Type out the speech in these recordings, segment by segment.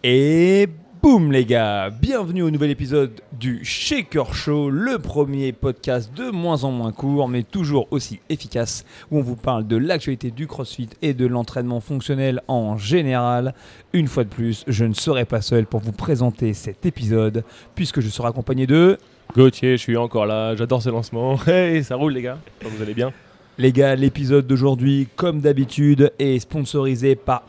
Et boum les gars, bienvenue au nouvel épisode du Shaker Show, le premier podcast de moins en moins court mais toujours aussi efficace où on vous parle de l'actualité du CrossFit et de l'entraînement fonctionnel en général. Une fois de plus, je ne serai pas seul pour vous présenter cet épisode puisque je serai accompagné de... Gauthier, je suis encore là, j'adore ce lancement. Hey, ça roule les gars, vous allez bien? Les gars, l'épisode d'aujourd'hui, comme d'habitude, est sponsorisé par...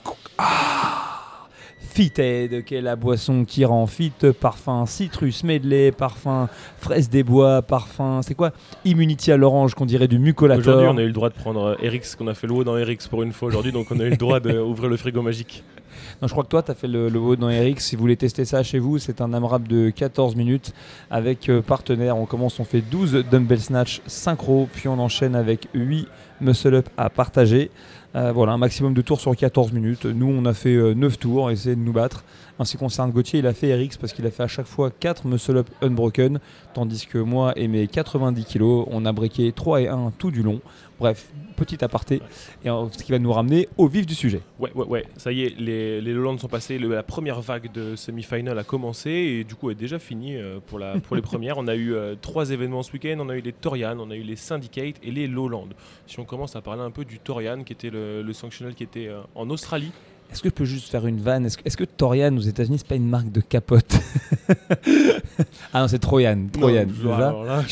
Fitted, qui est la boisson qui rend fit, parfum citrus medley, parfum fraise des bois, parfum, c'est quoi? Immunity à l'orange qu'on dirait du mucolator. Aujourd'hui on a eu le droit de prendre RX, qu'on a fait le haut dans RX pour une fois aujourd'hui, donc on a eu le droit d'ouvrir le frigo magique. Non, je crois que toi tu as fait le haut dans RX, si vous voulez tester ça chez vous, c'est un AMRAP de 14 minutes avec partenaire. On commence, on fait 12 dumbbell snatch synchro, puis on enchaîne avec 8 muscle up à partager. Voilà, un maximum de tours sur 14 minutes. Nous, on a fait 9 tours, essayer de nous battre. En ce qui concerne Gauthier, il a fait RX parce qu'il a fait à chaque fois 4 muscle-up unbroken, tandis que moi et mes 90 kg, on a breaké 3 et 1 tout du long. Bref, petit aparté, et ce qui va nous ramener au vif du sujet. Ouais, ça y est, les Lowlands sont passés, la première vague de semi-final a commencé et du coup est déjà finie pour les premières. On a eu 3 événements ce week-end, on a eu les Torian, on a eu les Syndicate et les Lowlands. Si on commence à parler un peu du Torian, qui était le sanctionnel qui était en Australie. Est-ce que je peux juste faire une vanne? Est-ce que Torian aux États-Unis c'est pas une marque de capote? Ah non, c'est Troyan. Alors là,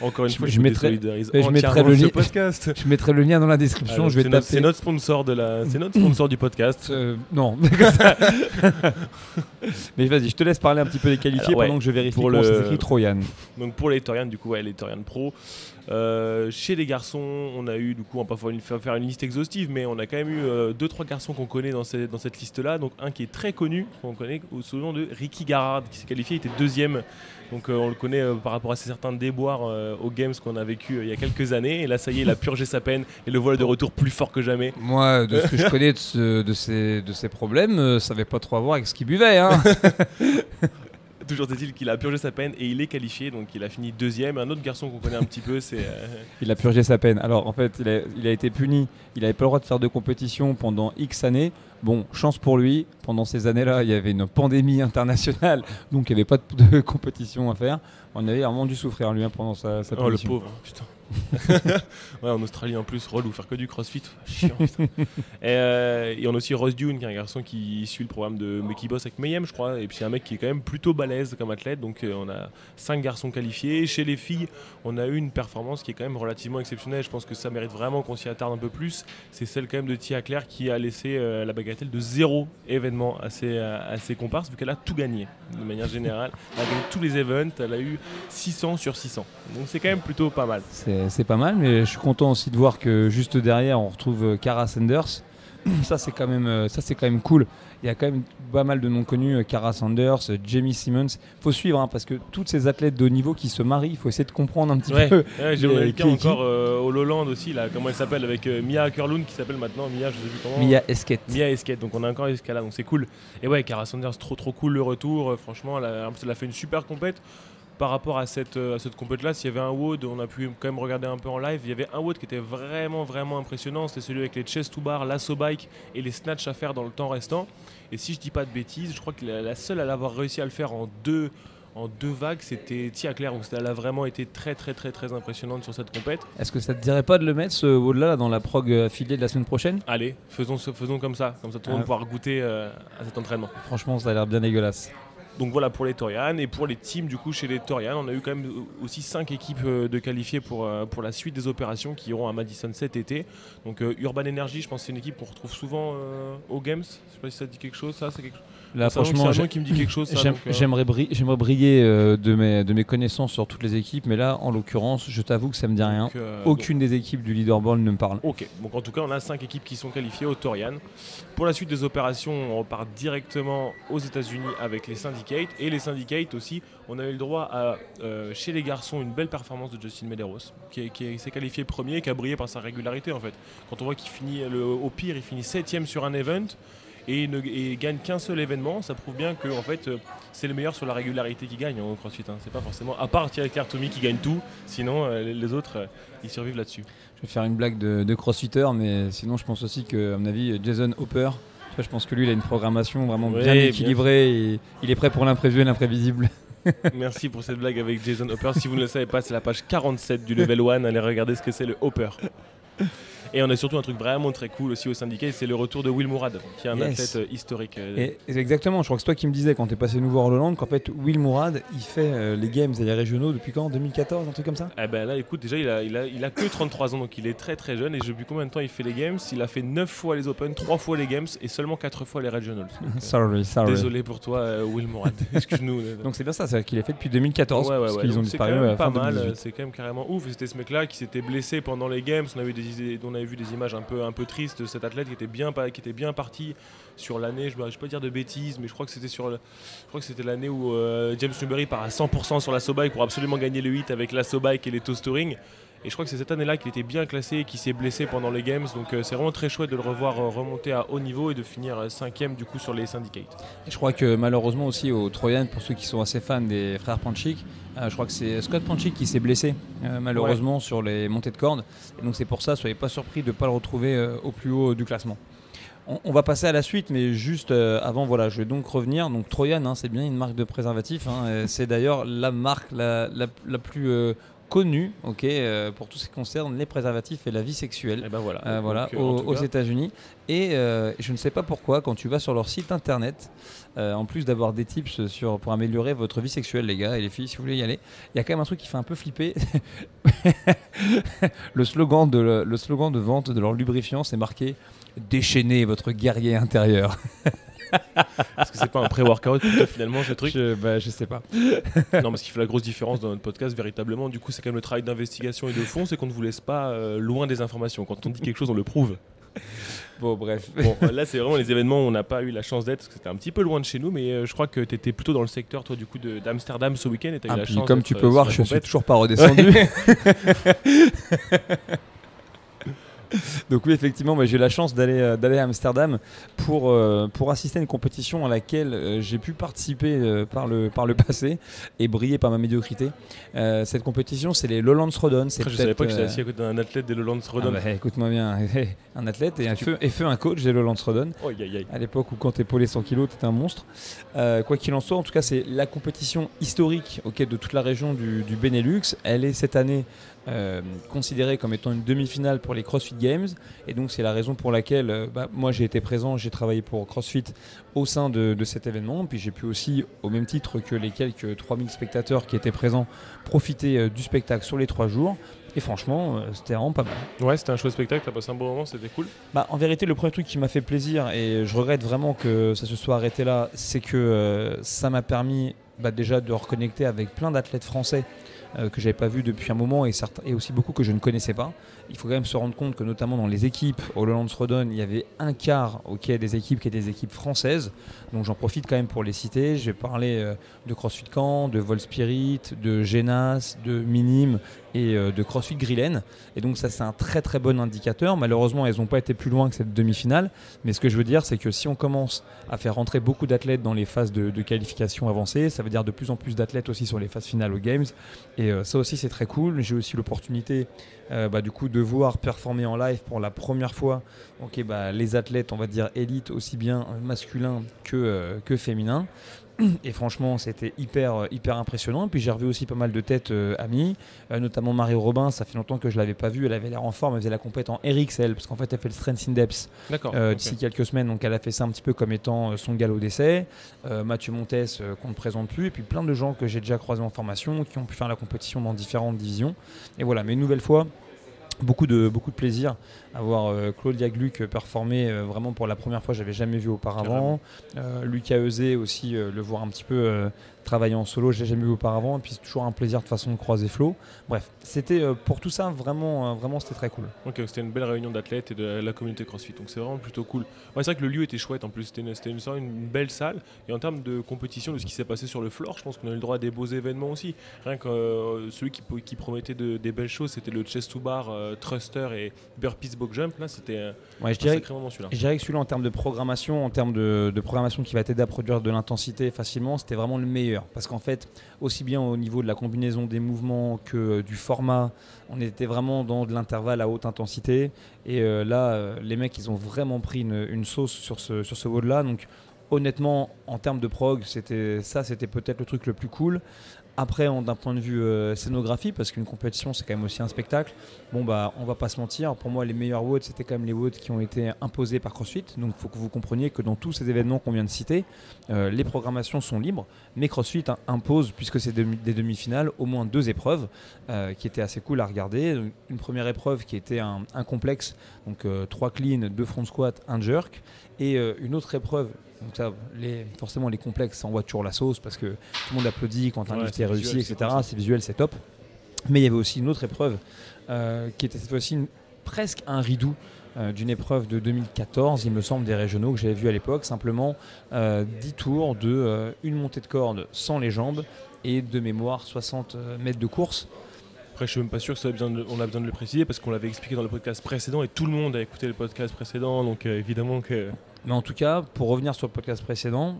encore une fois, je mettrai ce podcast. Je mettrai le lien dans la description. Alors, je vais taper. C'est notre sponsor c'est notre sponsor du podcast. Non. Mais vas-y, je te laisse parler un petit peu des qualifiés pendant que je vérifie comment c'est écrit Troyan. Donc pour les Torian, du coup, les Torian Pro. Chez les garçons, on a eu, du coup, on va pas faire une liste exhaustive, mais on a quand même eu 2-3 garçons qu'on connaît dans cette liste-là. Donc un qui est très connu, qu'on connaît sous le nom de Ricky Garrard, qui s'est qualifié, il était deuxième. Donc on le connaît par rapport à certains déboires aux Games qu'on a vécu il y a quelques années. Et là, ça y est, il a purgé sa peine et le voilà de retour plus fort que jamais. Moi, de ce que je connais de ces problèmes, ça n'avait pas trop à voir avec ce qu'il buvait. Hein. Toujours est-il qu'il a purgé sa peine et il est qualifié, donc il a fini deuxième. Un autre garçon qu'on connaît un petit peu, c'est... Il a purgé sa peine. Alors en fait, il a été puni, il n'avait pas le droit de faire de compétition pendant X années. Bon, chance pour lui, pendant ces années-là, il y avait une pandémie internationale, donc il n'y avait pas de compétition à faire. On avait vraiment dû souffrir lui pendant sa punition. Oh le pauvre, putain. Ouais, en Australie en plus, relou, faire que du crossfit, chiant. Et on a aussi Ross Dune, qui est un garçon qui suit le programme qui bosse avec Mayhem, je crois. Et puis c'est un mec qui est quand même plutôt balèze comme athlète. Donc on a 5 garçons qualifiés. Chez les filles, on a eu une performance qui est quand même relativement exceptionnelle. Je pense que ça mérite vraiment qu'on s'y attarde un peu plus. C'est celle quand même de Tia Claire qui a laissé la bagatelle de 0 événement à ses comparses, vu qu'elle a tout gagné de manière générale. Elle a gagné tous les events, elle a eu 600 sur 600. Donc c'est quand même plutôt pas mal. C'est pas mal, mais je suis content aussi de voir que juste derrière on retrouve Cara Sanders. Ça c'est quand même cool. Il y a quand même pas mal de noms connus, Cara Sanders, Jamie Simmons. Faut suivre parce que toutes ces athlètes de haut niveau qui se marient, il faut essayer de comprendre un petit peu. Ouais, j'ai quelqu'un encore au Lowland aussi, là, comment elle s'appelle, avec Mia Ackerlund qui s'appelle maintenant Mia, je sais plus comment. Mia Esquette. Donc on a encore Escala, donc c'est cool. Et ouais, Cara Sanders, trop cool le retour. Franchement, elle a fait une super compète. Par rapport à cette compète-là, s'il y avait un WOD, on a pu quand même regarder un peu en live. Il y avait un WOD qui était vraiment impressionnant. C'était celui avec les chest to bar, lasso bike et les snatchs à faire dans le temps restant. Et si je dis pas de bêtises, je crois que la seule à l'avoir réussi à le faire en deux vagues, c'était Tia Claire. Donc elle a vraiment été très impressionnante sur cette compète. Est-ce que ça te dirait pas de le mettre ce WOD-là dans la prog affiliée de la semaine prochaine? Allez, faisons comme ça. Comme ça tout le monde pourra goûter à cet entraînement. Franchement, ça a l'air bien dégueulasse. Donc voilà pour les Torian. Et pour les teams, du coup, chez les Torian, on a eu quand même aussi 5 équipes de qualifiées pour la suite des opérations qui iront à Madison cet été. Donc Urban Energy, je pense que c'est une équipe qu'on retrouve souvent aux Games. Je sais pas si ça te dit quelque chose, ça. C'est quelque chose. Là, franchement, c'est un nom qui me dit quelque chose. J'aimerais briller de mes connaissances sur toutes les équipes, mais là, en l'occurrence, je t'avoue que ça me dit rien. Aucune des équipes du leaderboard ne me parle. Ok, donc en tout cas, on a 5 équipes qui sont qualifiées au Torian. Pour la suite des opérations, on repart directement aux États-Unis avec les Syndicate. Et les Syndicate aussi, on a eu le droit à, chez les garçons, une belle performance de Justin Medeiros, qui s'est qualifié premier et qui a brillé par sa régularité en fait. Quand on voit qu'il finit, au pire, il finit 7ème sur un event. Et gagne qu'un seul événement, ça prouve bien que en fait, c'est le meilleur sur la régularité qui gagne au CrossFit. C'est pas forcément, à part Thierry Claire Tomy qui gagne tout, sinon les autres ils survivent là-dessus. Je vais faire une blague de crossfitter, mais sinon je pense aussi que, à mon avis, Jason Hopper, Après, je pense que lui, il a une programmation vraiment Ouais, bien équilibrée et il est prêt pour l'imprévu et l'imprévisible. Merci pour cette blague avec Jason Hopper. Si vous ne le savez pas, c'est la page 47 du Level 1. Allez regarder ce que c'est le Hopper. Et on a surtout un truc vraiment très cool aussi au syndicat, c'est le retour de Will Mourad, qui est un athlète historique. Et exactement, je crois que c'est toi qui me disais quand tu es passé nous voir en Hollande qu'en fait Will Mourad, il fait les games et les régionaux depuis quand 2014, un truc comme ça? Eh ben là, écoute, déjà il a que 33 ans, donc il est très très jeune. Et depuis combien de temps il fait les games? Il a fait 9 fois les Open, 3 fois les games et seulement 4 fois les regionals. Donc, sorry. Désolé pour toi, Will Mourad. Excuse-nous. Donc c'est bien ça, c'est qu'il a fait depuis 2014. Ouais, parce qu'ils ont disparu quand même fin pas mal, 2018. c'est quand même carrément ouf. C'était ce mec-là qui s'était blessé pendant les games. On avait vu des images un peu tristes de cet athlète qui était bien parti sur l'année. Je ne vais pas dire de bêtises, mais je crois que c'était l'année où James Newberry part à 100% sur la bike pour absolument gagner le 8 avec la bike et les toast touring. Et je crois que c'est cette année-là qu'il était bien classé et qu'il s'est blessé pendant les games. Donc c'est vraiment très chouette de le revoir remonter à haut niveau et de finir 5e du coup sur les syndicates. Et je crois que malheureusement aussi au Trojan, pour ceux qui sont assez fans des frères Panchik, je crois que c'est Scott Panchik qui s'est blessé malheureusement sur les montées de cordes. Et donc c'est pour ça, soyez pas surpris de ne pas le retrouver au plus haut du classement. On va passer à la suite, mais juste avant, voilà, je vais donc revenir. Donc Trojan, c'est bien une marque de préservatif. C'est d'ailleurs la marque la plus connue, pour tout ce qui concerne les préservatifs et la vie sexuelle. Et ben voilà. Aux États-Unis. Et je ne sais pas pourquoi, quand tu vas sur leur site internet, en plus d'avoir des tips pour améliorer votre vie sexuelle, les gars et les filles, si vous voulez y aller, il y a quand même un truc qui fait un peu flipper. Le slogan de vente de leur lubrifiant, c'est marqué « Déchaînez votre guerrier intérieur ». Est-ce que c'est pas un pré-workout finalement ce truc? Je sais pas. Non, mais ce qui fait la grosse différence dans notre podcast véritablement, du coup, c'est quand même le travail d'investigation et de fond, c'est qu'on ne vous laisse pas loin des informations. Quand on dit quelque chose, on le prouve. Bon, bref. Bon, là, c'est vraiment les événements où on n'a pas eu la chance d'être, parce que c'était un petit peu loin de chez nous, mais je crois que tu étais plutôt dans le secteur, toi, du coup, d'Amsterdam ce week-end, et tu as eu la chance. Comme tu peux voir, je suis toujours pas redescendu. Donc oui, effectivement, j'ai eu la chance d'aller à Amsterdam pour assister à une compétition à laquelle j'ai pu participer par le passé et briller par ma médiocrité. Cette compétition, c'est les Lowlands Rodon. Je savais pas que j'étais assis à côté d'un athlète des Lowlands Rodon. Écoute-moi bien, un athlète et un coach des Lowlands Rodon. À l'époque où quand t'es polé 100 kg, t'étais un monstre. Quoi qu'il en soit, en tout cas, c'est la compétition historique de toute la région du Benelux. Elle est cette année considérée comme étant une demi-finale pour les CrossFit Games, et donc c'est la raison pour laquelle moi j'ai été présent, j'ai travaillé pour CrossFit au sein de cet événement, puis j'ai pu aussi, au même titre que les quelques 3000 spectateurs qui étaient présents, profiter du spectacle sur les 3 jours. Et franchement, c'était vraiment pas mal. Ouais, c'était un chouette spectacle, t'as passé un bon moment, c'était cool. En vérité, le premier truc qui m'a fait plaisir, et je regrette vraiment que ça se soit arrêté là, c'est que ça m'a permis déjà de reconnecter avec plein d'athlètes français que j'avais pas vu depuis un moment, et aussi beaucoup que je ne connaissais pas. Il faut quand même se rendre compte que notamment dans les équipes au Lowlands Rodon, il y avait un quart des équipes qui étaient des équipes françaises. Donc j'en profite quand même pour les citer. Je vais parler de CrossFit Caen, de Vol Spirit, de Genas, de Minim et de CrossFit Grillen. Et donc ça, c'est un très très bon indicateur. Malheureusement, elles n'ont pas été plus loin que cette demi-finale. Mais ce que je veux dire, c'est que si on commence à faire rentrer beaucoup d'athlètes dans les phases de qualification avancées, ça veut dire de plus en plus d'athlètes aussi sur les phases finales aux Games. Et ça aussi, c'est très cool. J'ai aussi l'opportunité du coup de voir performer en live pour la première fois les athlètes, on va dire élites, aussi bien masculins que féminins. Et franchement, c'était hyper impressionnant. Et puis j'ai revu aussi pas mal de têtes amies, notamment Marie Robin. Ça fait longtemps que je l'avais pas vue. Elle avait l'air en forme. Elle faisait la compète en RXL, parce qu'en fait, elle fait le Strength in Depth d'ici quelques semaines. Donc elle a fait ça un petit peu comme étant son galop d'essai. Mathieu Montes, qu'on ne présente plus. Et puis plein de gens que j'ai déjà croisés en formation, qui ont pu faire la compétition dans différentes divisions. Et voilà, mais une nouvelle fois, beaucoup de plaisir à voir Claudia Gluck performer vraiment pour la première fois, j'avais jamais vu auparavant. Lucas Euzé aussi, le voir un petit peu travailler en solo, je l'ai jamais vu auparavant, et puis c'est toujours un plaisir de façon de croiser Flo. Bref, c'était pour tout ça vraiment c'était très cool. Ok, c'était une belle réunion d'athlètes et de la communauté CrossFit, donc c'est vraiment plutôt cool. Ouais, c'est vrai que le lieu était chouette en plus, c'était une belle salle, et en termes de compétition, de ce qui s'est passé sur le floor, je pense qu'on a eu le droit à des beaux événements aussi. Rien que celui qui promettait des belles choses, c'était le chest to bar thruster et burpees box jump, là c'était Ouais, un sacré moment celui-là. je dirais que celui-là en termes de programmation, en termes de programmation qui va t'aider à produire de l'intensité facilement, c'était vraiment le meilleur. Parce qu'en fait, aussi bien au niveau de la combinaison des mouvements que du format, on était vraiment dans de l'intervalle à haute intensité. Et les mecs, ils ont vraiment pris une sauce sur ce WOD-là. Donc honnêtement, en termes de prog, c'était peut-être le truc le plus cool. Après, d'un point de vue scénographie, parce qu'une compétition, c'est quand même aussi un spectacle, on va pas se mentir, pour moi, les meilleurs WOD, c'était quand même les WOD qui ont été imposés par CrossFit. Donc, il faut que vous compreniez que dans tous ces événements qu'on vient de citer, les programmations sont libres, mais CrossFit impose, puisque c'est des demi-finales, au moins 2 épreuves qui étaient assez cool à regarder. Donc, une première épreuve qui était un complexe, donc 3 clean, 2 front squat, 1 jerk, et une autre épreuve. Donc ça, forcément les complexes, ça envoie toujours la sauce parce que tout le monde applaudit quand un lift est réussi, etc. C'est visuel, c'est top. Mais il y avait aussi une autre épreuve qui était cette fois-ci presque un redo d'une épreuve de 2014, il me semble, des régionaux que j'avais vu à l'époque. Simplement 10 tours de une montée de corde sans les jambes et de mémoire 60 mètres de course. Après, je suis même pas sûr que on a besoin de le préciser parce qu'on l'avait expliqué dans le podcast précédent et tout le monde a écouté le podcast précédent, donc évidemment que... Mais en tout cas, pour revenir sur le podcast précédent,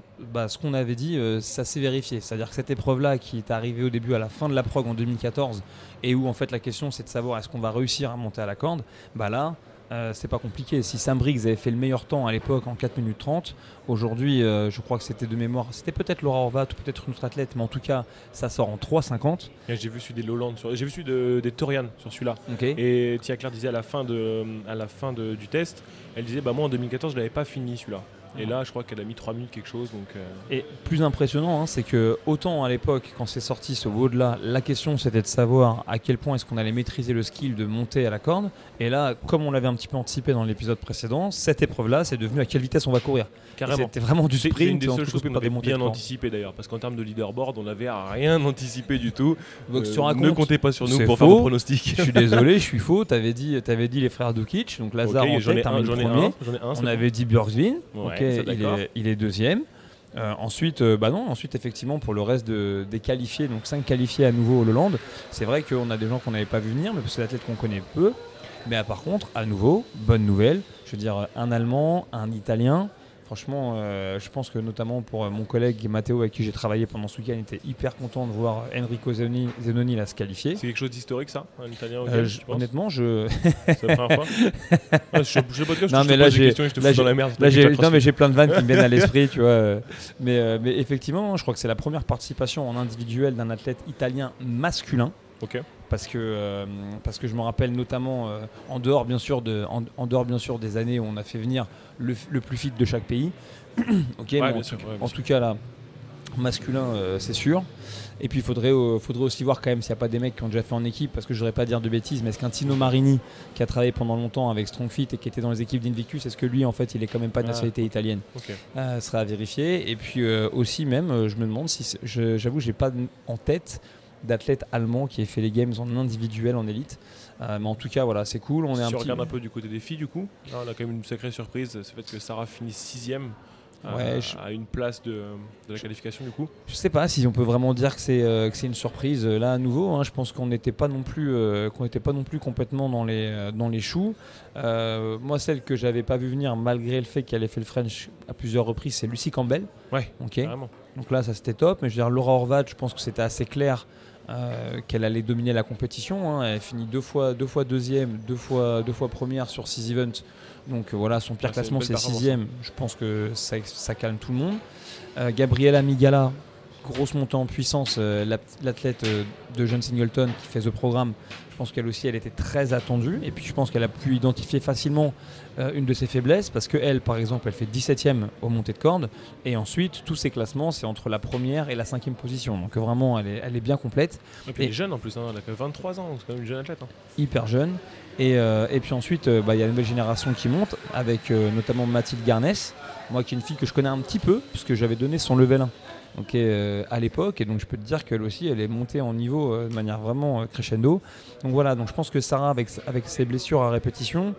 ce qu'on avait dit, ça s'est vérifié. C'est-à-dire que cette épreuve-là qui est arrivée au début à la fin de la prog en 2014 et où en fait la question c'est de savoir est-ce qu'on va réussir à monter à la corde, là, c'est pas compliqué. Si Sam Briggs avait fait le meilleur temps à l'époque en 4 minutes 30, aujourd'hui, je crois que c'était de mémoire, c'était peut-être Laura Horvat ou peut-être une autre athlète, mais en tout cas, ça sort en 3,50. J'ai vu celui des Lowland, j'ai vu celui des Torian sur celui-là. Okay. Et Tia Claire disait à la fin du test, elle disait moi en 2014 je l'avais pas fini celui-là. Et là, je crois qu'elle a mis 3 minutes quelque chose. Donc Et plus impressionnant, c'est que autant à l'époque, quand c'est sorti ce WOD-là, la question c'était de savoir à quel point est-ce qu'on allait maîtriser le skill de monter à la corde. Et là, comme on l'avait un petit peu anticipé dans l'épisode précédent, cette épreuve-là, c'est devenu à quelle vitesse on va courir. Carrément. C'était vraiment du sprint. C'est une des seules choses qu'on avait bien anticipé d'ailleurs. Parce qu'en termes de leaderboard, on n'avait rien anticipé du tout. Ne comptez pas sur nous pour faire vos pronostics. Je suis désolé, je suis faux. T'avais dit les frères Dukic, donc Lazare en tête, j'en ai un. On avait dit Björkvin. Il est deuxième. Ensuite, effectivement, pour le reste des qualifiés, donc 5 qualifiés à nouveau au Lowland, c'est vrai qu'on a des gens qu'on n'avait pas vu venir, mais c'est l'athlète qu'on connaît peu. Mais par contre, à nouveau, bonne nouvelle, je veux dire, un Allemand, un Italien. Franchement, je pense que notamment pour mon collègue Matteo avec qui j'ai travaillé pendant ce week-end, il était hyper content de voir Enrico Zenoni là se qualifier. C'est quelque chose d'historique ça, un Italien honnêtement, c'est la première fois. Je sais pas de non, mais là j'ai plein de vannes qui me viennent à l'esprit, tu vois. Mais effectivement, je crois que c'est la première participation en individuel d'un athlète italien masculin. Ok. Parce que je me rappelle notamment en dehors bien sûr des années où on a fait venir le plus fit de chaque pays. Okay, ouais, en tout cas là, masculin c'est sûr. Et puis il faudrait aussi voir quand même s'il n'y a pas des mecs qui ont déjà fait en équipe, parce que je ne voudrais pas dire de bêtises, mais est-ce qu'un Tino Marini qui a travaillé pendant longtemps avec Strongfit et qui était dans les équipes d'Invictus, est-ce que lui en fait il est quand même pas de nationalité italienne? Serait à vérifier. Et puis aussi même je me demande si j'avoue j'ai pas en tête d'athlètes allemands qui aient fait les games en individuel en élite, mais en tout cas voilà, c'est cool. Si on regarde un peu du côté des filles, du coup là, on a quand même une sacrée surprise, c'est le fait que Sarah finisse 6ème à une place de la qualification du coup. Je sais pas si on peut vraiment dire que c'est une surprise là à nouveau, je pense qu'on n'était pas non plus complètement dans les choux. Moi, celle que j'avais pas vu venir malgré le fait qu'elle ait fait le French à plusieurs reprises, c'est Lucy Campbell. Ouais, okay. Vraiment. Donc là ça c'était top, mais je veux dire Laura Horvat, je pense que c'était assez clair qu'elle allait dominer la compétition. Elle finit deux fois deuxième, deux fois première sur 6 events. Donc voilà, son pire classement c'est 6ème. Je pense que ça calme tout le monde. Gabriela Migala, grosse montée en puissance, l'athlète de John Singleton qui fait The Programme. Je pense qu'elle aussi elle était très attendue. Et puis je pense qu'elle a pu identifier facilement une de ses faiblesses, parce qu'elle par exemple elle fait 17ème aux montées de corde, et ensuite tous ses classements c'est entre la première et la 5ème position. Donc vraiment elle est bien complète. Et puis elle est jeune en plus, elle a que 23 ans, c'est quand même une jeune athlète. Hyper jeune. Et puis ensuite, il y a une nouvelle génération qui monte, avec notamment Mathilde Garnès, moi qui est une fille que je connais un petit peu, puisque j'avais donné son level 1 à l'époque, et donc je peux te dire qu'elle aussi, elle est montée en niveau de manière vraiment crescendo. Donc voilà, donc je pense que Sarah, avec ses blessures à répétition,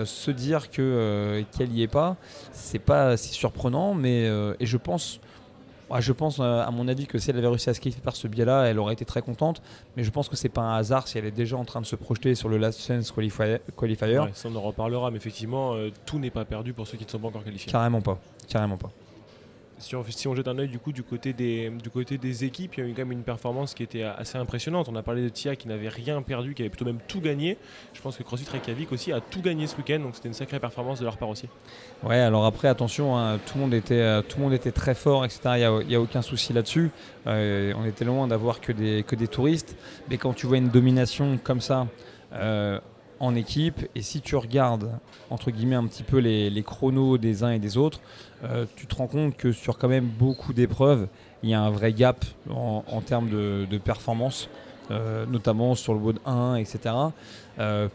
se dire qu'elle n'y est pas, c'est pas si surprenant, mais et je pense Ouais, je pense, à mon avis, que si elle avait réussi à se qualifier par ce biais-là, elle aurait été très contente. Mais je pense que c'est pas un hasard si elle est déjà en train de se projeter sur le Last Chance Qualifier. Ouais, ça on en reparlera, mais effectivement, tout n'est pas perdu pour ceux qui ne sont pas encore qualifiés. Carrément pas. Carrément pas. Si on jette un œil du côté des équipes, il y a eu quand même une performance qui était assez impressionnante. On a parlé de Tia qui n'avait rien perdu, qui avait plutôt même tout gagné. Je pense que CrossFit Reykjavik aussi a tout gagné ce week-end, donc c'était une sacrée performance de leur part aussi. Ouais, alors après attention, hein, tout le monde était très fort, etc. Il y a aucun souci là-dessus. On était loin d'avoir que des touristes, mais quand tu vois une domination comme ça en équipe, et si tu regardes entre guillemets un petit peu les chronos des uns et des autres, tu te rends compte que sur quand même beaucoup d'épreuves, il y a un vrai gap en termes de performance, notamment sur le WOD 1, etc.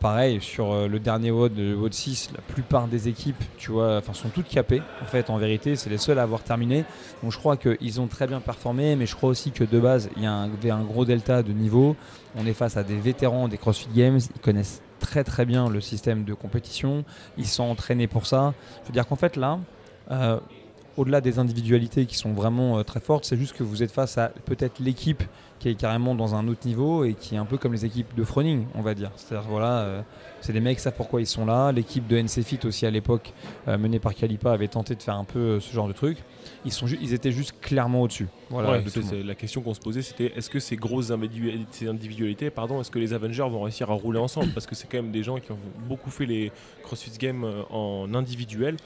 Pareil, sur le dernier WOD, le WOD 6, la plupart des équipes, tu vois, sont toutes capées. En fait, en vérité, c'est les seuls à avoir terminé. Donc je crois qu'ils ont très bien performé, mais je crois aussi que de base, il y avait un gros delta de niveau. On est face à des vétérans des CrossFit Games, ils connaissent très très bien le système de compétition, ils sont entraînés pour ça. Je veux dire qu'en fait là, au-delà des individualités qui sont vraiment très fortes, c'est juste que vous êtes face à peut-être l'équipe qui est carrément dans un autre niveau et qui est un peu comme les équipes de Froning, on va dire. C'est-à-dire voilà, c'est des mecs qui savent pourquoi ils sont là. L'équipe de NC Fit aussi à l'époque, menée par Kalipa, avait tenté de faire un peu ce genre de truc. Ils étaient juste clairement au-dessus. Voilà, ouais, c'est la question qu'on se posait, c'était est-ce que ces grosses individualités, est-ce que les Avengers vont réussir à rouler ensemble? Parce que c'est quand même des gens qui ont beaucoup fait les CrossFit Games en individuel.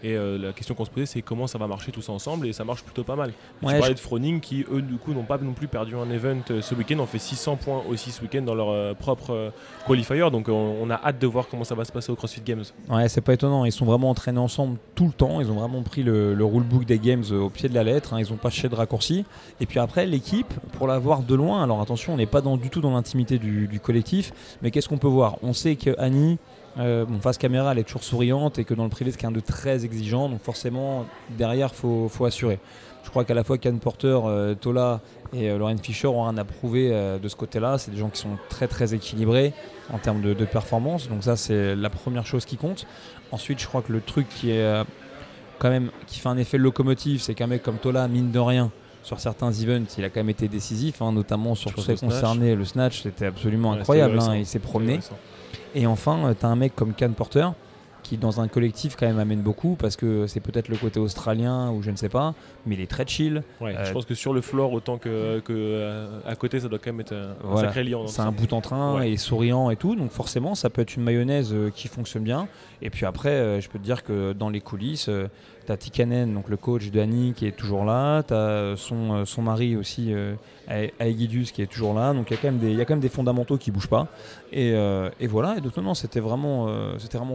Et la question qu'on se posait, c'est comment ça va marcher tout ça ensemble, et ça marche plutôt pas mal. Ouais, tu parlais de Froning qui, eux, du coup, n'ont pas non plus perdu un event ce week-end, ont fait 600 points aussi ce week-end dans leur propre qualifier, donc on a hâte de voir comment ça va se passer au CrossFit Games. Ouais, c'est pas étonnant, ils sont vraiment entraînés ensemble tout le temps, ils ont vraiment pris le rulebook des Games au pied de la lettre, hein, ils ont pas cherché de raccourcis. Et puis après, l'équipe, pour la voir de loin, alors attention, on n'est pas du tout dans l'intimité du collectif, mais qu'est-ce qu'on peut voir? On sait que Annie, face caméra, elle est toujours souriante, et que dans le privé, c'est quelqu'un de très exigeant, donc forcément derrière faut assurer. Je crois qu'à la fois Can Porter, Tola et Lauren Fisher ont rien à prouver de ce côté-là. C'est des gens qui sont très très équilibrés en termes de performance, donc ça c'est la première chose qui compte. Ensuite, je crois que le truc qui est quand même qui fait un effet locomotive, c'est qu'un mec comme Tola, mine de rien, sur certains events, il a quand même été décisif, hein, notamment sur tout ce qui concernait le snatch, c'était absolument incroyable, hein, il s'est promené. Et enfin, tu as un mec comme Can Porter qui, dans un collectif, quand même amène beaucoup, parce que c'est peut-être le côté australien ou je ne sais pas, mais il est très chill. Ouais, je pense que sur le floor, autant que à côté, ça doit quand même être un sacré liant. C'est un bout en train, et souriant et tout, donc forcément, ça peut être une mayonnaise qui fonctionne bien. Et puis après, je peux te dire que dans les coulisses, tu as Tikanen, donc le coach de Annie, qui est toujours là. Tu as son mari aussi, Aegidus, qui est toujours là. Donc il y a quand même des fondamentaux qui ne bougent pas. Et voilà. Et donc non, c'était vraiment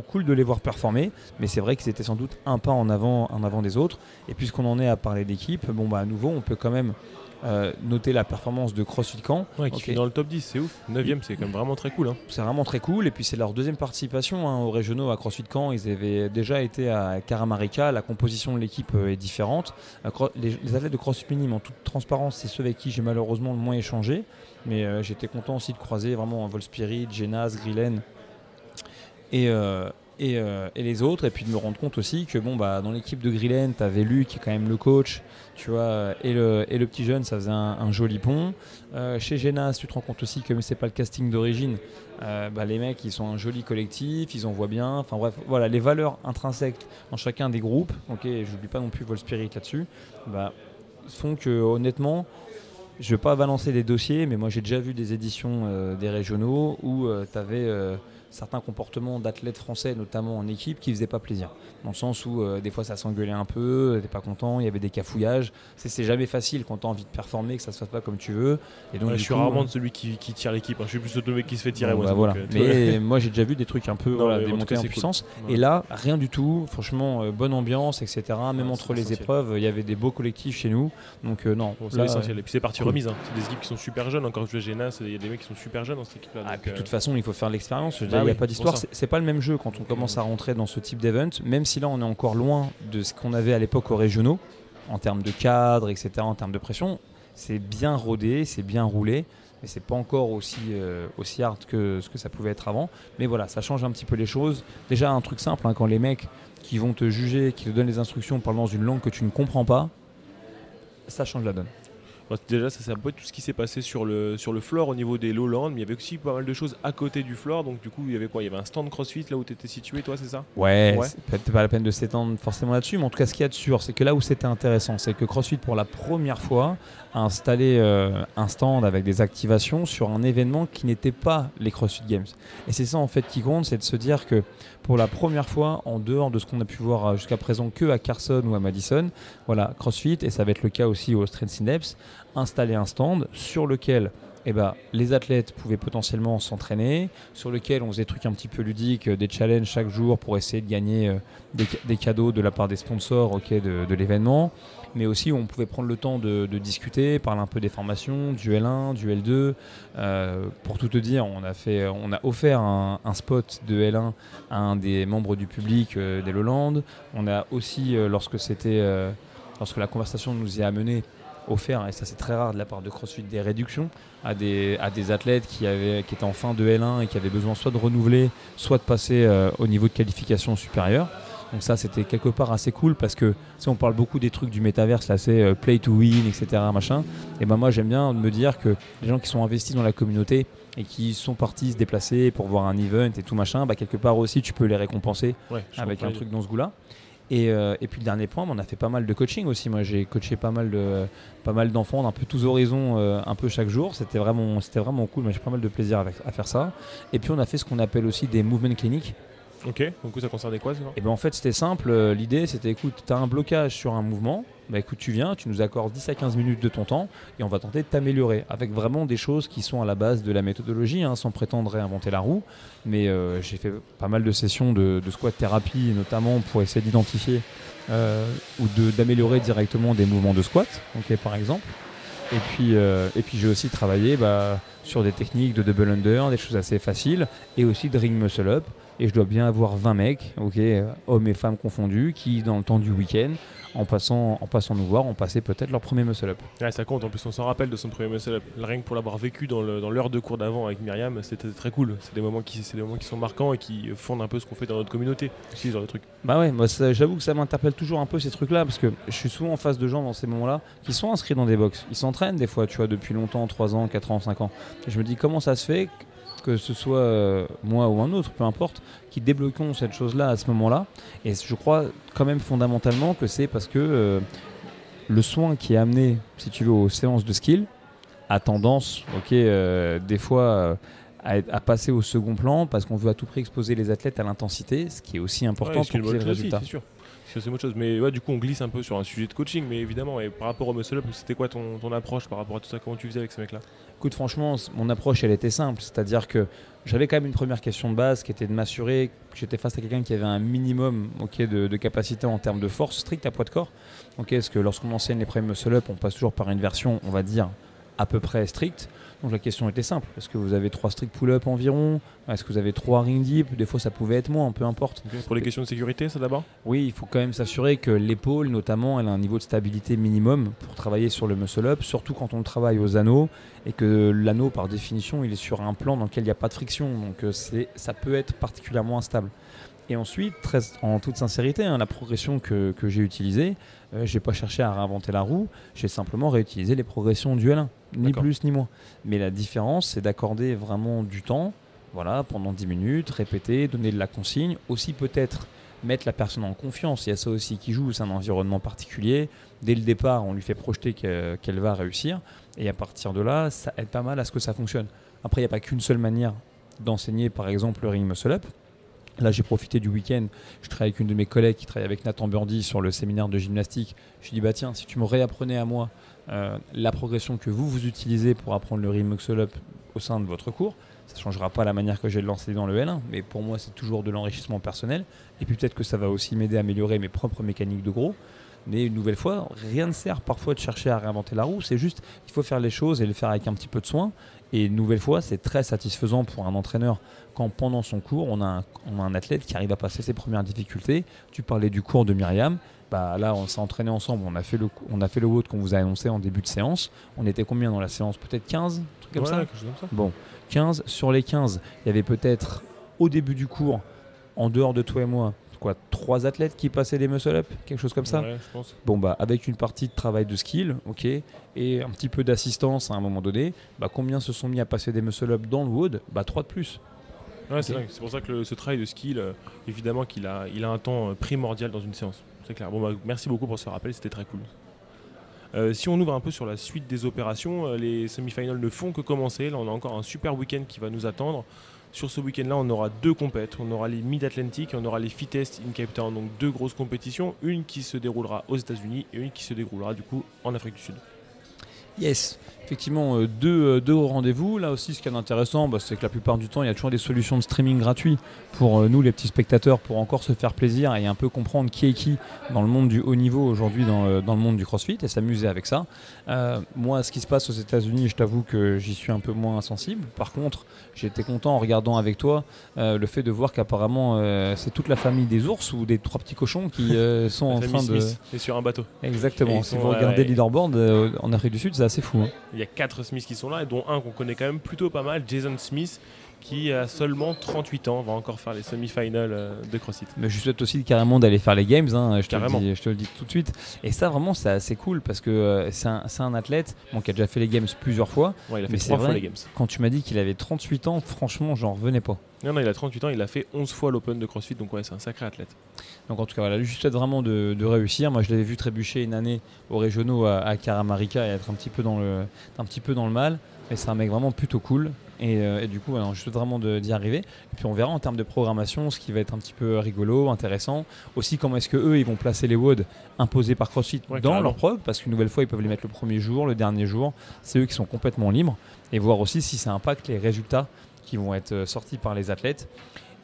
cool de les voir performer. Mais c'est vrai qu'ils étaient sans doute un pas en avant des autres. Et puisqu'on en est à parler d'équipe, à nouveau, on peut quand même noter la performance de CrossFit Caen. Ouais, qui finit dans le top 10, c'est ouf. 9ème, c'est quand même vraiment très cool. Hein. C'est vraiment très cool. Et puis c'est leur deuxième participation aux régionaux à CrossFit Caen. Ils avaient déjà été à Karamarika. La composition de l'équipe est différente. Les athlètes de CrossFit Minime, en toute transparence, c'est ceux avec qui j'ai malheureusement le moins échangé. Mais j'étais content aussi de croiser vraiment Volspirit, Genas, Grillen et les autres, et puis de me rendre compte aussi que dans l'équipe de Grillen, tu avais Luc qui est quand même le coach, tu vois, et le petit jeune, ça faisait un joli pont. Chez Genas, tu te rends compte aussi que c'est pas le casting d'origine, les mecs ils sont un joli collectif, ils en voient bien, enfin bref, voilà, les valeurs intrinsèques dans chacun des groupes, ok, j'oublie pas non plus Volspirit là-dessus, font que honnêtement, je vais pas balancer des dossiers, mais moi j'ai déjà vu des éditions des régionaux où tu avais certains comportements d'athlètes français, notamment en équipe, qui faisaient pas plaisir. Dans le sens où des fois ça s'engueulait un peu, t'es pas content, il y avait des cafouillages. C'est jamais facile quand tu as envie de performer, que ça se fasse pas comme tu veux. Et donc, je suis rarement de celui qui tire l'équipe. Je suis plus de mec qui se fait tirer. Moi, voilà. Mais moi j'ai déjà vu des trucs un peu des montées en puissance. Cool. Et là, rien du tout. Franchement, bonne ambiance, etc. Même entre les épreuves, il y avait des beaux collectifs chez nous. Donc non. C'est essentiel. Et puis c'est parti remise. Hein. C'est des équipes qui sont super jeunes. Encore je Génas, il y a des mecs qui sont super jeunes dans cette équipe-là. De toute façon, il faut faire l'expérience. Il n'y a pas d'histoire. C'est pas le même jeu quand on commence à rentrer dans ce type d'event, même si là on est encore loin de ce qu'on avait à l'époque aux régionaux, en termes de cadre, etc., en termes de pression. C'est bien rodé, c'est bien roulé, mais c'est pas encore aussi hard que ce que ça pouvait être avant. Mais voilà, ça change un petit peu les choses. Déjà un truc simple, quand les mecs qui vont te juger, qui te donnent les instructions parlant dans une langue que tu ne comprends pas, ça change la donne. Bon, déjà, ça c'est un peu tout ce qui s'est passé sur le floor au niveau des lowlands, mais il y avait aussi pas mal de choses à côté du floor. Donc du coup, il y avait quoi? Il y avait un stand CrossFit là où tu étais situé, toi, c'est ça? Ouais. C'est peut-être pas la peine de s'étendre forcément là-dessus, mais en tout cas, ce qu'il y a de sûr, c'est que là où c'était intéressant, c'est que CrossFit, pour la première fois, a installé un stand avec des activations sur un événement qui n'était pas les CrossFit Games. Et c'est ça en fait qui compte, c'est de se dire que pour la première fois, en dehors de ce qu'on a pu voir jusqu'à présent que à Carson ou à Madison, voilà, CrossFit, et ça va être le cas aussi au Strength in Depth, installer un stand sur lequel les athlètes pouvaient potentiellement s'entraîner, sur lequel on faisait des trucs un petit peu ludiques, des challenges chaque jour pour essayer de gagner des cadeaux de la part des sponsors de l'événement, mais aussi on pouvait prendre le temps de discuter, parler un peu des formations, du L1, du L2. Pour tout te dire, on a offert un spot de L1 à un des membres du public des Lowlands. On a aussi, lorsque la conversation nous y a amené, offert, et ça c'est très rare de la part de CrossFit, des réductions à des athlètes qui étaient en fin de L1 et qui avaient besoin soit de renouveler, soit de passer au niveau de qualification supérieure. Donc ça c'était quelque part assez cool parce que si on parle beaucoup des trucs du métaverse, là c'est play to win, etc. machin, et moi j'aime bien me dire que les gens qui sont investis dans la communauté et qui sont partis se déplacer pour voir un event et tout machin, quelque part aussi tu peux les récompenser avec un truc dans ce goût-là. Et puis le dernier point, on a fait pas mal de coaching aussi. Moi j'ai coaché pas mal d'enfants d'un peu tous horizons, un peu chaque jour. C'était vraiment cool. Moi j'ai pas mal de plaisir à faire ça. Et puis on a fait ce qu'on appelle aussi des movement cliniques. Ok, donc ça concernait quoi ça? Et en fait c'était simple, l'idée c'était écoute, tu as un blocage sur un mouvement, écoute tu viens, tu nous accordes 10 à 15 minutes de ton temps et on va tenter de t'améliorer avec vraiment des choses qui sont à la base de la méthodologie, sans prétendre réinventer la roue, mais j'ai fait pas mal de sessions de squat thérapie notamment pour essayer d'identifier ou d'améliorer directement des mouvements de squat, par exemple. Et puis j'ai aussi travaillé sur des techniques de double under, des choses assez faciles, et aussi de ring muscle up. Et je dois bien avoir 20 mecs, hommes et femmes confondus, qui dans le temps du week-end, en passant nous voir, ont passé peut-être leur premier muscle up. Ouais, ça compte, en plus on s'en rappelle de son premier muscle up. Rien que pour l'avoir vécu dans l'heure de cours d'avant avec Myriam, c'était très cool. C'est des moments qui sont marquants et qui fondent un peu ce qu'on fait dans notre communauté, aussi ce genre de trucs. Moi j'avoue que ça m'interpelle toujours un peu ces trucs-là, parce que je suis souvent en face de gens dans ces moments-là qui sont inscrits dans des box. Ils s'entraînent des fois, tu vois, depuis longtemps, 3 ans, 4 ans, 5 ans. Et je me dis comment ça se fait que ce soit moi ou un autre, peu importe, qui débloquons cette chose-là à ce moment-là. Et je crois quand même fondamentalement que c'est parce que le soin qui est amené, si tu veux, aux séances de skill a tendance, des fois à passer au second plan parce qu'on veut à tout prix exposer les athlètes à l'intensité, ce qui est aussi important pour qu'ils aient le résultat. C'est sûr. C'est autre chose. Mais du coup, on glisse un peu sur un sujet de coaching, mais évidemment, et par rapport au muscle up, c'était quoi ton approche par rapport à tout ça? Comment tu faisais avec ces mecs-là? Écoute, franchement, mon approche, elle était simple. C'est-à-dire que j'avais quand même une première question de base qui était de m'assurer que j'étais face à quelqu'un qui avait un minimum de capacité en termes de force stricte à poids de corps. Parce que lorsqu'on enseigne les premiers muscle up, on passe toujours par une version, on va dire, à peu près stricte. Donc la question était simple. Est-ce que vous avez 3 strict pull-up environ? Est-ce que vous avez 3 ring deep? Des fois ça pouvait être moins, peu importe. Pour les questions de sécurité, ça d'abord? Oui, il faut quand même s'assurer que l'épaule notamment, elle a un niveau de stabilité minimum pour travailler sur le muscle up, surtout quand on le travaille aux anneaux et que l'anneau par définition il est sur un plan dans lequel il n'y a pas de friction. Donc ça peut être particulièrement instable. Et ensuite, en toute sincérité, la progression que j'ai utilisée, je n'ai pas cherché à réinventer la roue, j'ai simplement réutilisé les progressions du L1, ni plus ni moins. Mais la différence, c'est d'accorder vraiment du temps, pendant 10 minutes, répéter, donner de la consigne, aussi peut-être mettre la personne en confiance. Il y a ça aussi qui joue, c'est un environnement particulier. Dès le départ, on lui fait projeter qu'elle va réussir. Et à partir de là, ça aide pas mal à ce que ça fonctionne. Après, il n'y a pas qu'une seule manière d'enseigner, par exemple, le ring muscle up. Là, j'ai profité du week-end. Je travaille avec une de mes collègues qui travaille avec Nathan Burdy sur le séminaire de gymnastique. Je lui ai dit, tiens, si tu me réapprenais à moi la progression que vous utilisez pour apprendre le ring muscle up au sein de votre cours, ça ne changera pas la manière que j'ai de l'enseigner dans le L1, mais pour moi, c'est toujours de l'enrichissement personnel. Et puis peut-être que ça va aussi m'aider à améliorer mes propres mécaniques de gros. Mais une nouvelle fois, rien ne sert parfois de chercher à réinventer la roue. C'est juste, il faut faire les choses et les faire avec un petit peu de soin. Et une nouvelle fois, c'est très satisfaisant pour un entraîneur quand pendant son cours, on a un athlète qui arrive à passer ses premières difficultés. Tu parlais du cours de Myriam. Là, on s'est entraîné ensemble. On a fait le WOD qu'on vous a annoncé en début de séance. On était combien dans la séance? Peut-être 15, un truc comme ça. Quelque chose comme ça. Bon, 15. Sur les 15, il y avait peut-être au début du cours, en dehors de toi et moi, quoi, 3 athlètes qui passaient des muscle-up, quelque chose comme ça. Ouais, je pense. Bon, bah, avec une partie de travail de skill, ok, et un petit peu d'assistance à un moment donné, bah, combien se sont mis à passer des muscle-up dans le WOD? Bah, 3 de plus. Ouais, c'est dingue. C'est pour ça que ce travail de skill, évidemment qu'il a un temps primordial dans une séance. C'est clair. Bon, bah, merci beaucoup pour ce rappel, c'était très cool. Si on ouvre un peu sur la suite des opérations, les semi-finals ne font que commencer. Là, on a encore un super week-end qui va nous attendre. Sur ce week-end-là, on aura 2 compètes. On aura les Mid-Atlantic et on aura les Fittest in Cape Town. Donc 2 grosses compétitions, une qui se déroulera aux États-Unis et une qui se déroulera du coup en Afrique du Sud. Yes, effectivement, deux hauts rendez-vous. Là aussi, ce qui est intéressant, c'est que la plupart du temps, il y a toujours des solutions de streaming gratuits pour nous, les petits spectateurs, pour encore se faire plaisir et un peu comprendre qui est qui dans le monde du haut niveau aujourd'hui, dans le monde du CrossFit, et s'amuser avec ça. Moi, ce qui se passe aux États-Unis, je t'avoue que j'y suis un peu moins sensible. Par contre, j'ai été content en regardant avec toi le fait de voir qu'apparemment, c'est toute la famille des ours ou des 3 petits cochons qui sont en train de... C'est sur un bateau. Exactement, si vous regardez le leaderboard en Afrique du Sud, c'est assez fou. Hein. Il y a 4 Smiths qui sont là, et dont un qu'on connaît quand même plutôt pas mal, Jason Smith, qui a seulement 38 ans, va encore faire les semi-finals de CrossFit. Mais je souhaite aussi carrément d'aller faire les Games, hein, je te le dis tout de suite. Et ça, vraiment, c'est assez cool parce que c'est un athlète qui a déjà fait les Games plusieurs fois. Ouais, il a fait 3 fois les Games. Quand tu m'as dit qu'il avait 38 ans, franchement, j'en revenais pas. Non, il a 38 ans, il a fait 11 fois l'Open de CrossFit, donc ouais, c'est un sacré athlète. Donc en tout cas, voilà, je souhaite vraiment de réussir. Moi, je l'avais vu trébucher une année aux régionaux à Caramarika et être un petit peu dans le mal. Mais c'est un mec vraiment plutôt cool. Et du coup, voilà, je souhaite vraiment d'y arriver. Et puis on verra en termes de programmation ce qui va être un petit peu rigolo, intéressant. Aussi, comment est-ce qu'eux, ils vont placer les WOD imposés par CrossFit dans leur prog. Parce qu'une nouvelle fois, ils peuvent les mettre le premier jour, le dernier jour. C'est eux qui sont complètement libres. Et voir aussi si ça impacte les résultats qui vont être sortis par les athlètes.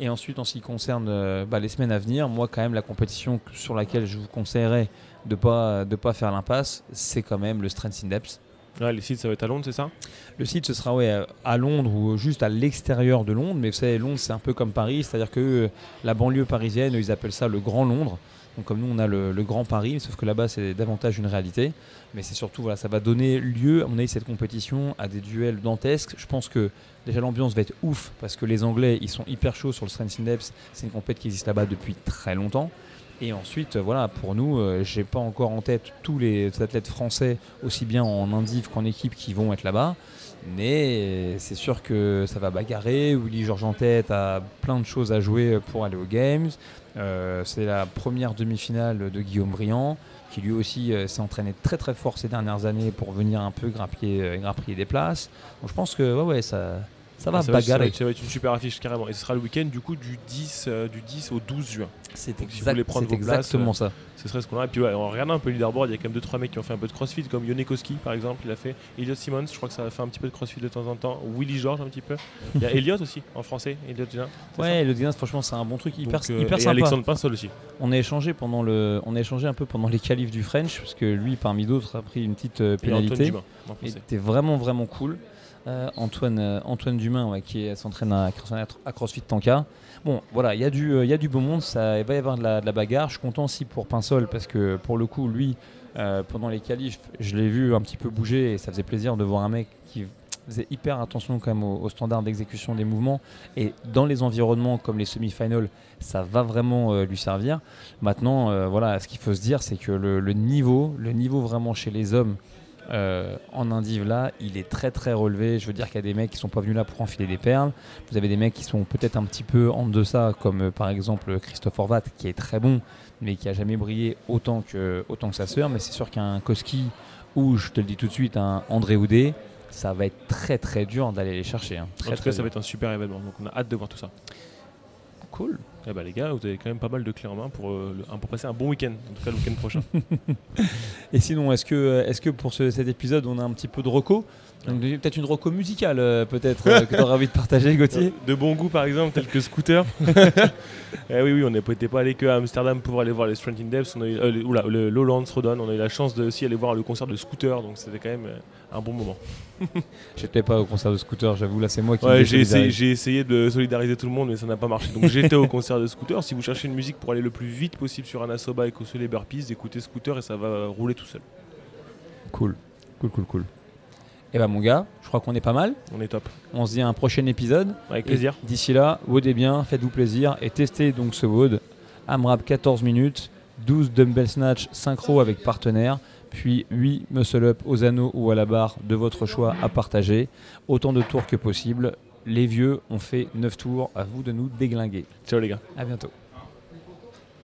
Et ensuite, en ce qui concerne les semaines à venir, moi, quand même, la compétition sur laquelle je vous conseillerais de pas faire l'impasse, c'est quand même le Strength in Depth. Ouais, les sites, ça va être à Londres, c'est ça? Le site, ce sera à Londres ou juste à l'extérieur de Londres. Mais vous savez, Londres, c'est un peu comme Paris. C'est-à-dire que la banlieue parisienne, ils appellent ça le Grand Londres. Donc comme nous, on a le Grand Paris, sauf que là-bas, c'est davantage une réalité. Mais c'est surtout, ça va donner lieu, à mon avis, cette compétition, à des duels dantesques. Je pense que déjà, l'ambiance va être ouf parce que les Anglais, ils sont hyper chauds sur le Strength in Depth. C'est une compétition qui existe là-bas depuis très longtemps. Et ensuite, pour nous, j'ai pas encore en tête tous les athlètes français, aussi bien en indiv qu'en équipe, qui vont être là-bas. Mais c'est sûr que ça va bagarrer. Willy Georges en tête a plein de choses à jouer pour aller aux Games. C'est la première demi-finale de Guillaume Briand, qui lui aussi s'est entraîné très très fort ces dernières années pour venir un peu grappiller des places. Donc je pense que ça va bagarrer. Ça va être une super affiche carrément. Et ce sera le week-end du coup du 10 au 12 juin. C'est exactement ça. Ce serait ce qu'on a. Et puis on regarde un peu le leaderboard, il y a quand même 2-3 mecs qui ont fait un peu de crossfit, comme Yonekoski par exemple, il a fait. Elliot Simmons, je crois que ça a fait un petit peu de crossfit de temps en temps. Willy Georges un petit peu. Il y a Elliot aussi en français. Elliot Dina. Ouais, Elliot Dina, franchement, c'est un bon truc hyper et sympa. Alexandre Pinsol aussi. On a échangé un peu pendant les qualifs du French, parce que lui, parmi d'autres, a pris une petite pénalité. Et c'était vraiment vraiment cool. Antoine Dumain qui s'entraîne à CrossFit Tanka. Bon, voilà, il y a du beau monde, il va y avoir de la bagarre. Je suis content aussi pour Pinsol parce que pour le coup, lui, pendant les qualifs, je l'ai vu un petit peu bouger et ça faisait plaisir de voir un mec qui faisait hyper attention quand même aux standards d'exécution des mouvements. Et dans les environnements comme les semi-finals, ça va vraiment lui servir. Maintenant, ce qu'il faut se dire, c'est que le niveau vraiment chez les hommes, en indiv là, il est très très relevé. Je veux dire qu'il y a des mecs qui sont pas venus là pour enfiler des perles. Vous avez des mecs qui sont peut-être un petit peu en deçà, comme par exemple Christophe Horvat, qui est très bon, mais qui a jamais brillé autant que sa sœur. Mais c'est sûr qu'un Koski ou, je te le dis tout de suite, un André Houdet, ça va être très très dur d'aller les chercher. En tout cas, ça va être un super événement. Donc on a hâte de voir tout ça. Cool. Eh ben les gars, vous avez quand même pas mal de clés en main pour passer un bon week-end, en tout cas le week-end prochain. Et sinon, est-ce que pour cet épisode, on a un petit peu de reco? Donc, peut-être une reco musicale, que tu auras envie de partager, Gauthier? De bon goût, par exemple, tel que Scooter. Oui, on n'était pas allé qu'à Amsterdam pour aller voir les Strength in Depth. On a eu, le Lowlands Rodon. On a eu la chance de aussi aller voir le concert de Scooter, donc c'était quand même un bon moment. J'étais pas au concert de Scooter, j'avoue, là c'est moi qui j'ai essayé de solidariser tout le monde, mais ça n'a pas marché. Donc j'étais au concert de Scooter. Si vous cherchez une musique pour aller le plus vite possible sur un Asso Bike ou sur les burpees, écoutez Scooter et ça va rouler tout seul. Cool. Et bah mon gars, je crois qu'on est pas mal. On est top. On se dit à un prochain épisode. Avec plaisir. D'ici là, WOD est bien, faites-vous plaisir et testez donc ce WOD AMRAP 14 minutes, 12 dumbbell snatch synchro avec partenaire, puis 8 muscle up aux anneaux ou à la barre de votre choix à partager. Autant de tours que possible. Les vieux ont fait 9 tours, à vous de nous déglinguer. Ciao les gars. À bientôt.